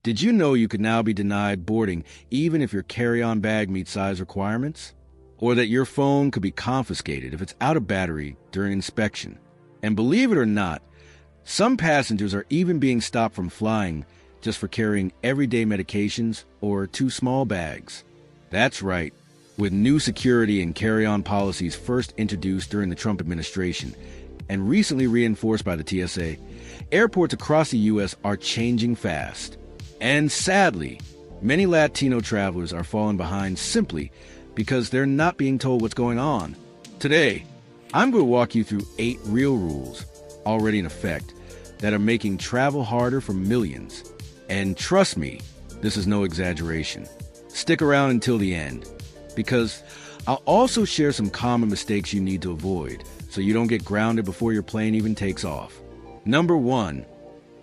Did you know you could now be denied boarding even if your carry-on bag meets size requirements? Or that your phone could be confiscated if it's out of battery during inspection? And believe it or not, some passengers are even being stopped from flying just for carrying everyday medications or too small bags. That's right. With new security and carry-on policies first introduced during the Trump administration and recently reinforced by the TSA, airports across the U.S. are changing fast. And sadly, many Latino travelers are falling behind simply because they're not being told what's going on. Today, I'm going to walk you through 8 real rules already in effect that are making travel harder for millions. And trust me, this is no exaggeration. Stick around until the end, because I'll also share some common mistakes you need to avoid so you don't get grounded before your plane even takes off. Number 1,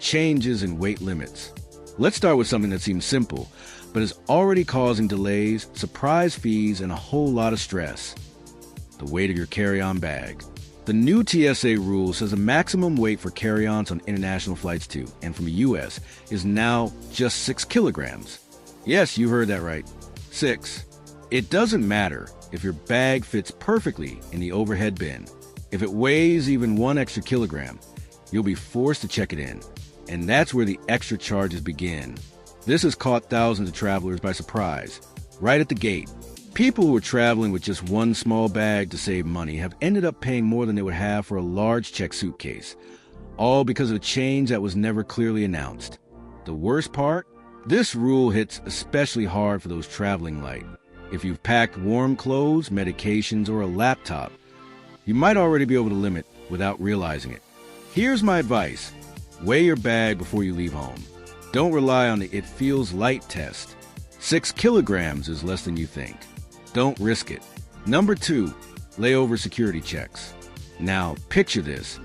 changes in weight limits. Let's start with something that seems simple, but is already causing delays, surprise fees, and a whole lot of stress. The weight of your carry-on bag. The new TSA rule says a maximum weight for carry-ons on international flights to and from the U.S. is now just 6 kilograms. Yes, you heard that right. 6. It doesn't matter if your bag fits perfectly in the overhead bin. If it weighs even 1 extra kilogram, you'll be forced to check it in. And that's where the extra charges begin. This has caught thousands of travelers by surprise, right at the gate. People who are traveling with just one small bag to save money have ended up paying more than they would have for a large checked suitcase, all because of a change that was never clearly announced. The worst part? This rule hits especially hard for those traveling light. If you've packed warm clothes, medications, or a laptop, you might already be over the limit without realizing it. Here's my advice. Weigh your bag before you leave home. Don't rely on the "it feels light" test. 6 kilograms is less than you think. Don't risk it. Number 2, layover security checks. Now, picture this.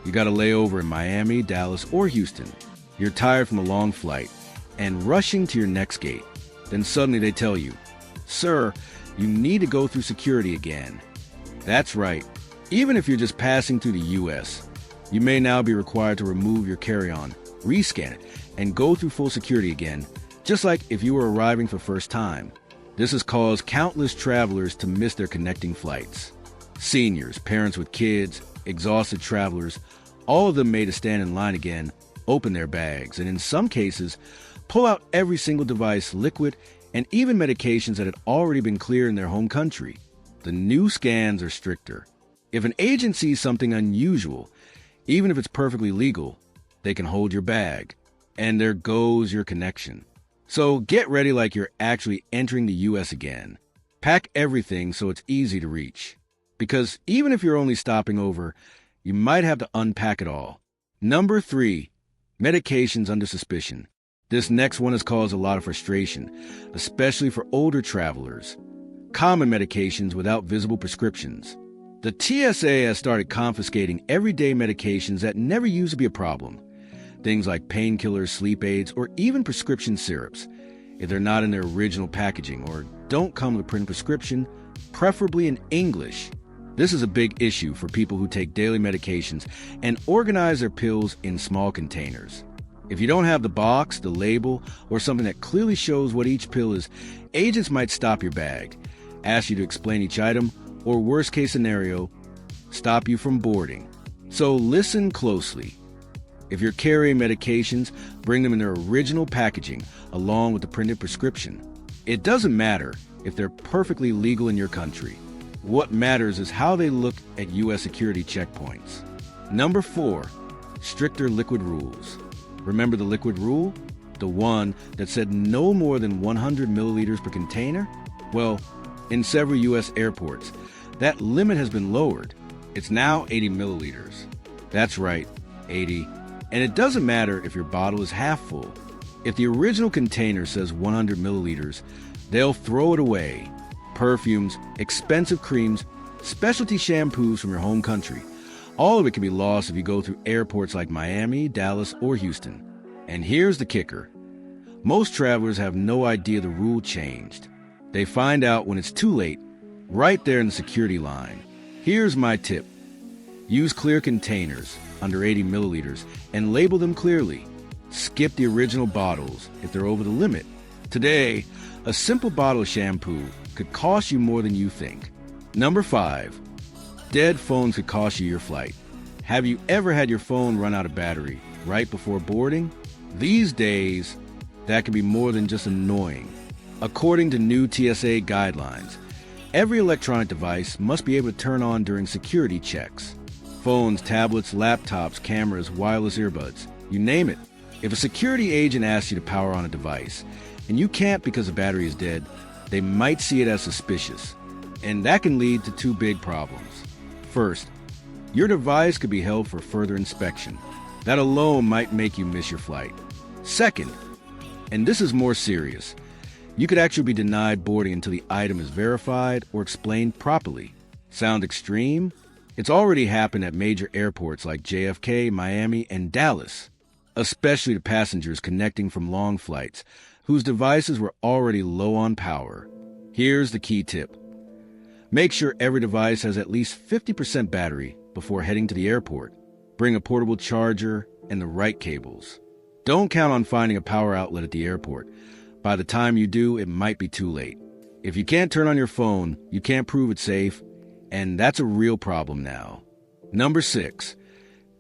You got a layover in Miami, Dallas, or Houston. You're tired from a long flight and rushing to your next gate. Then suddenly they tell you, "Sir, you need to go through security again." That's right. Even if you're just passing through the U.S., you may now be required to remove your carry-on, rescan it, and go through full security again, just like if you were arriving for the first time. This has caused countless travelers to miss their connecting flights. Seniors, parents with kids, exhausted travelers, all of them made to stand in line again, open their bags, and in some cases, pull out every single device, liquid, and even medications that had already been cleared in their home country. The new scans are stricter. If an agent sees something unusual, even if it's perfectly legal, they can hold your bag. And there goes your connection. So get ready like you're actually entering the U.S. again. Pack everything so it's easy to reach. Because even if you're only stopping over, you might have to unpack it all. Number 3, medications under suspicion. This next one has caused a lot of frustration, especially for older travelers. Common medications without visible prescriptions. The TSA has started confiscating everyday medications that never used to be a problem. Things like painkillers, sleep aids, or even prescription syrups, if they're not in their original packaging or don't come with a printed prescription, preferably in English. This is a big issue for people who take daily medications and organize their pills in small containers. If you don't have the box, the label, or something that clearly shows what each pill is, agents might stop your bag, ask you to explain each item, or worst case scenario, stop you from boarding. So listen closely. If you're carrying medications, bring them in their original packaging along with the printed prescription. It doesn't matter if they're perfectly legal in your country. What matters is how they look at U.S. security checkpoints. Number 4, stricter liquid rules. Remember the liquid rule? The one that said no more than 100 milliliters per container? Well, in several U.S. airports, that limit has been lowered. It's now 80 milliliters. That's right, 80. And it doesn't matter if your bottle is half full. If the original container says 100 milliliters, they'll throw it away. Perfumes, expensive creams, specialty shampoos from your home country. All of it can be lost if you go through airports like Miami, Dallas, or Houston. And here's the kicker. Most travelers have no idea the rule changed. They find out when it's too late, right there in the security line. Here's my tip. Use clear containers, under 80 milliliters, and label them clearly. Skip the original bottles if they're over the limit. Today, a simple bottle of shampoo could cost you more than you think. Number 5. Dead phones could cost you your flight. Have you ever had your phone run out of battery right before boarding? These days, that can be more than just annoying. According to new TSA guidelines, every electronic device must be able to turn on during security checks. Phones, tablets, laptops, cameras, wireless earbuds, you name it. If a security agent asks you to power on a device, and you can't because the battery is dead, they might see it as suspicious. And that can lead to 2 big problems. First, your device could be held for further inspection. That alone might make you miss your flight. Second, and this is more serious, you could actually be denied boarding until the item is verified or explained properly. Sound extreme? It's already happened at major airports like JFK, Miami, and Dallas, especially to passengers connecting from long flights whose devices were already low on power. Here's the key tip. Make sure every device has at least 50% battery before heading to the airport. Bring a portable charger and the right cables. Don't count on finding a power outlet at the airport. By the time you do, it might be too late. If you can't turn on your phone, you can't prove it's safe, and that's a real problem now. Number 6.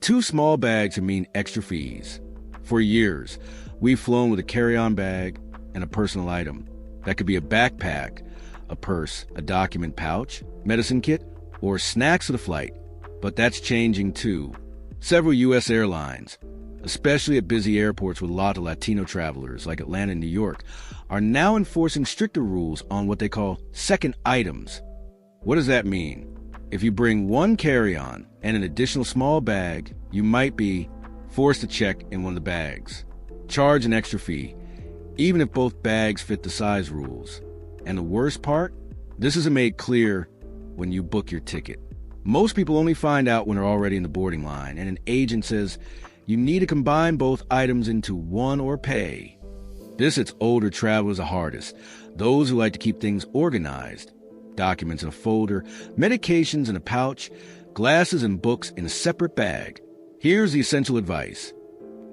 Too small bags can mean extra fees. For years, we've flown with a carry-on bag and a personal item. That could be a backpack, a purse, a document pouch, medicine kit, or snacks for the flight. But that's changing too. Several U.S. airlines, especially at busy airports with a lot of Latino travelers like Atlanta and New York, are now enforcing stricter rules on what they call second items. What does that mean? If you bring one carry-on and an additional small bag, you might be forced to check in one of the bags. Charge an extra fee, even if both bags fit the size rules. And the worst part? This isn't made clear when you book your ticket. Most people only find out when they're already in the boarding line, and an agent says you need to combine both items into one or pay. This hits older travelers the hardest, those who like to keep things organized. Documents in a folder, medications in a pouch, glasses and books in a separate bag. Here's the essential advice.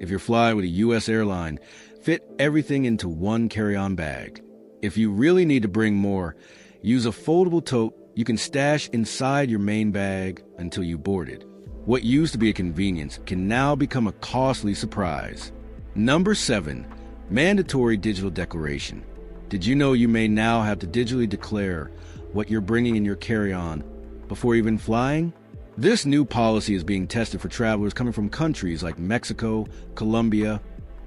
If you're flying with a U.S. airline, fit everything into one carry-on bag. If you really need to bring more, use a foldable tote you can stash inside your main bag until you boarded. What used to be a convenience can now become a costly surprise. Number 7, mandatory digital declaration. Did you know you may now have to digitally declare what you're bringing in your carry-on before even flying? This new policy is being tested for travelers coming from countries like Mexico, Colombia,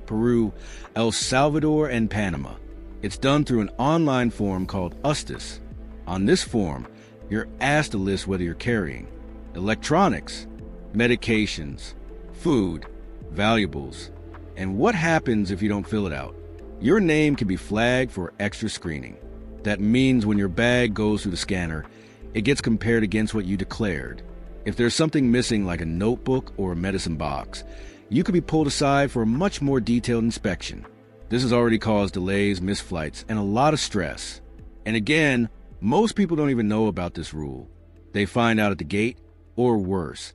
Peru, El Salvador, and Panama. It's done through an online form called USTIS. On this form, you're asked to list whether you're carrying electronics, medications, food, valuables, and what happens if you don't fill it out. Your name can be flagged for extra screening. That means when your bag goes through the scanner, it gets compared against what you declared. If there's something missing like a notebook or a medicine box, you could be pulled aside for a much more detailed inspection. This has already caused delays, missed flights, and a lot of stress. And again, most people don't even know about this rule. They find out at the gate, or worse,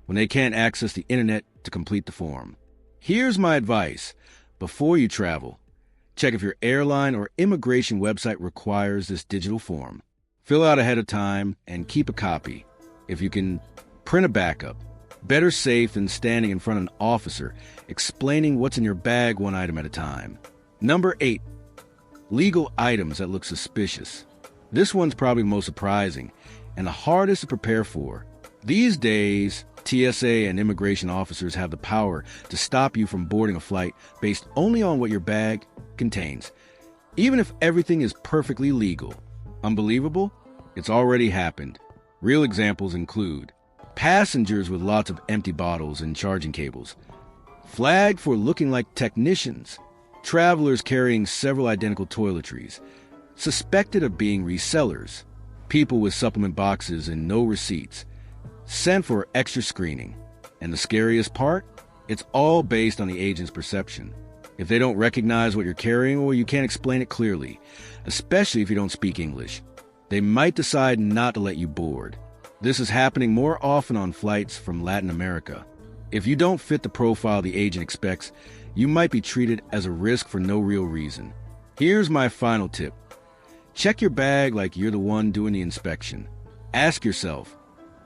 when they can't access the internet to complete the form. Here's my advice. Before you travel, check if your airline or immigration website requires this digital form. Fill out ahead of time and keep a copy. If you can, print a backup. Better safe than standing in front of an officer explaining what's in your bag one item at a time. Number 8, legal items that look suspicious. This one's probably most surprising and the hardest to prepare for. These days, TSA and immigration officers have the power to stop you from boarding a flight based only on what your bag contains, even if everything is perfectly legal. Unbelievable? It's already happened. Real examples include passengers with lots of empty bottles and charging cables, flagged for looking like technicians, travelers carrying several identical toiletries, suspected of being resellers, people with supplement boxes and no receipts, sent for extra screening. And the scariest part? It's all based on the agent's perception. If they don't recognize what you're carrying or you can't explain it clearly, especially if you don't speak English, they might decide not to let you board. This is happening more often on flights from Latin America. If you don't fit the profile the agent expects, you might be treated as a risk for no real reason. Here's my final tip. Check your bag like you're the one doing the inspection. Ask yourself,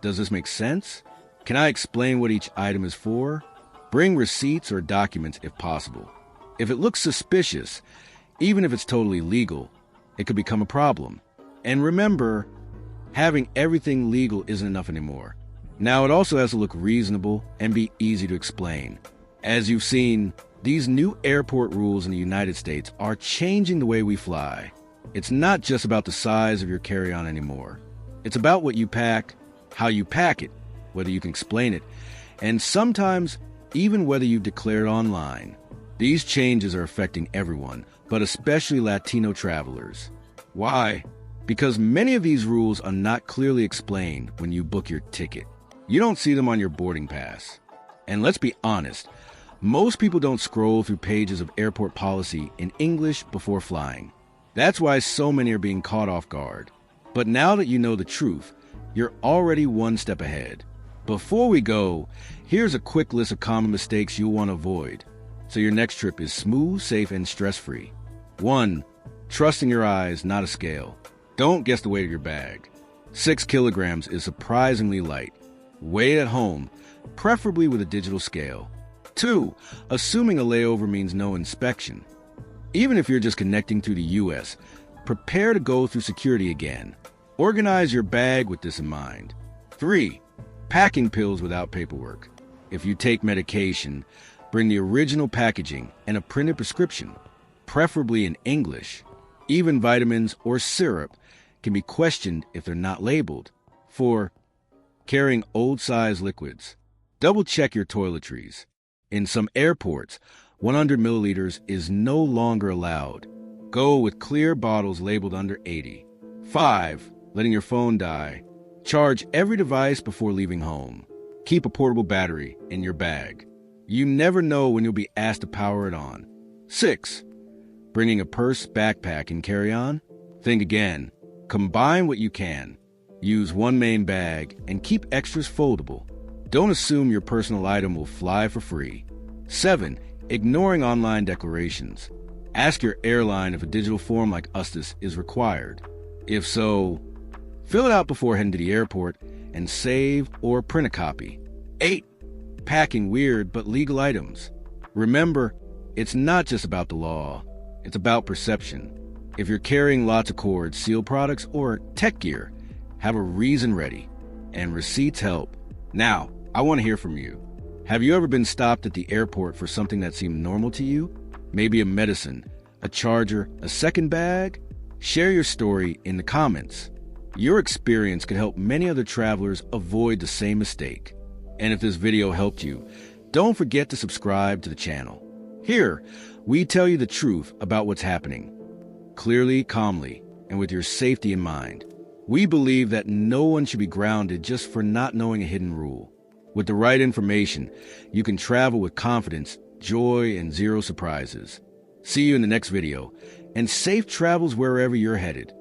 does this make sense? Can I explain what each item is for? Bring receipts or documents if possible. If it looks suspicious, even if it's totally legal, it could become a problem. And remember, having everything legal isn't enough anymore. Now it also has to look reasonable and be easy to explain. As you've seen, these new airport rules in the United States are changing the way we fly. It's not just about the size of your carry-on anymore. It's about what you pack, how you pack it, whether you can explain it, and sometimes even whether you've declared online. These changes are affecting everyone, but especially Latino travelers. Why? Because many of these rules are not clearly explained when you book your ticket. You don't see them on your boarding pass. And let's be honest, most people don't scroll through pages of airport policy in English before flying. That's why so many are being caught off guard. But now that you know the truth, you're already one step ahead. Before we go, here's a quick list of common mistakes you'll want to avoid, so your next trip is smooth, safe, and stress-free. 1. Trusting your eyes, not a scale. Don't guess the weight of your bag. 6 kilograms is surprisingly light. Weigh it at home, preferably with a digital scale. 2. Assuming a layover means no inspection. Even if you're just connecting through the U.S., prepare to go through security again. Organize your bag with this in mind. 3. Packing pills without paperwork. If you take medication, bring the original packaging and a printed prescription, preferably in English. Even vitamins or syrup can be questioned if they're not labeled. 4. Carrying old-size liquids. Double-check your toiletries. In some airports, 100 milliliters is no longer allowed. Go with clear bottles labeled under 80. 5. Letting your phone die. Charge every device before leaving home. Keep a portable battery in your bag. You never know when you'll be asked to power it on. 6. Bringing a purse, backpack, and carry-on? Think again. Combine what you can. Use one main bag and keep extras foldable. Don't assume your personal item will fly for free. 7. Ignoring online declarations. Ask your airline if a digital form like USTIS is required. If so, fill it out before heading to the airport and save or print a copy. 8. Packing weird but legal items. Remember, it's not just about the law. It's about perception. If you're carrying lots of cords, sealed products, or tech gear, have a reason ready. And receipts help. Now, I want to hear from you. Have you ever been stopped at the airport for something that seemed normal to you? Maybe a medicine, a charger, a second bag? Share your story in the comments. Your experience could help many other travelers avoid the same mistake. And if this video helped you, don't forget to subscribe to the channel. Here, we tell you the truth about what's happening. Clearly, calmly, and with your safety in mind. We believe that no one should be grounded just for not knowing a hidden rule. With the right information, you can travel with confidence, joy, and zero surprises. See you in the next video, and safe travels wherever you're headed.